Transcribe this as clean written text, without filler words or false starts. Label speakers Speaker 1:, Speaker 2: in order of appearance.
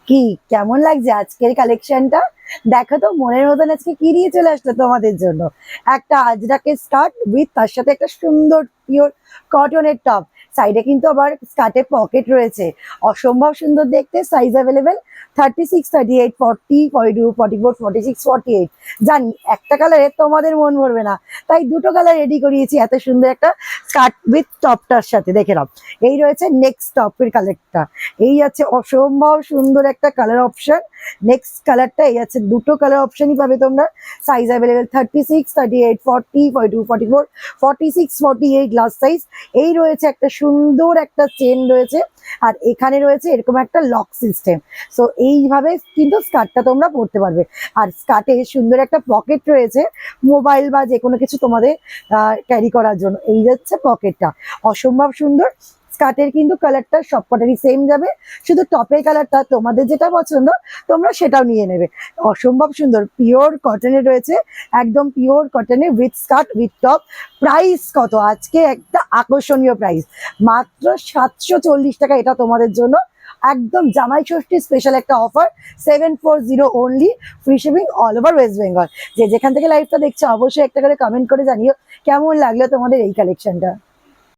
Speaker 1: কি কেমন লাগছে আজকের কালেকশনটা? দেখো তো মনের মতন আজকে কি নিয়ে চলে আসলো তোমাদের জন্য। একটা আজরাকের স্কার্ট উইথ তার সাথে একটা সুন্দর পিওর কটনের টপ। সাইডে কিন্তু আবার স্কার্টের পকেট রয়েছে, অসম্ভব সুন্দর দেখতে। Size available 36, 38, 40, 42, 44, 46, 48। জানি একটা কালারে তোমাদের মন ভরবে না, তাই দুটো কালার রেডি করিয়েছি এত সুন্দর একটা স্কার্ট উইথ টপটার সাথে। দেখে নাও, এই রয়েছে নেক্সট টপের কালারটা। এই আছে অসম্ভব সুন্দর একটা কালার অপশন। নেক্সট কালারটা এই আছে, দুটো কালার অপশনই পাবে তোমরা। Size available 36, 38, 40, 42, 44, 46, 48 last size. এই রয়েছে একটা সুন্দর একটা চেন রয়েছে, আর এখানে রয়েছে এরকম একটা লক সিস্টেম। সো এইভাবে কিন্তু স্কার্টটা তোমরা পরতে পারবে। আর স্কার্টে সুন্দর একটা পকেট রয়েছে, মোবাইল বা যে কোনো কিছু তোমাদের ক্যারি করার জন্য। এই হচ্ছে পকেটটা, অসম্ভব সুন্দর। স্কার্টের কিন্তু কালারটা সবকটারই সেম যাবে, শুধু টপের কালারটা তোমাদের যেটা পছন্দ তোমরা সেটাও নিয়ে নেবে। অসম্ভব সুন্দর পিওর কটনের রয়েছে, একদম পিওর কটনে with skirt with top. Price কত আজকে? একটা আকর্ষণীয় প্রাইস, মাত্র 740 টাকা। এটা তোমাদের জন্য একদম জামাই ষষ্ঠী স্পেশাল একটা offer, 740 only, free shipping all over West Bengal. যে যেখান থেকে লাইভটা দেখছো অবশ্যই একটা করে কমেন্ট করে জানিও কেমন লাগলো তোমাদের এই কালেকশনটা।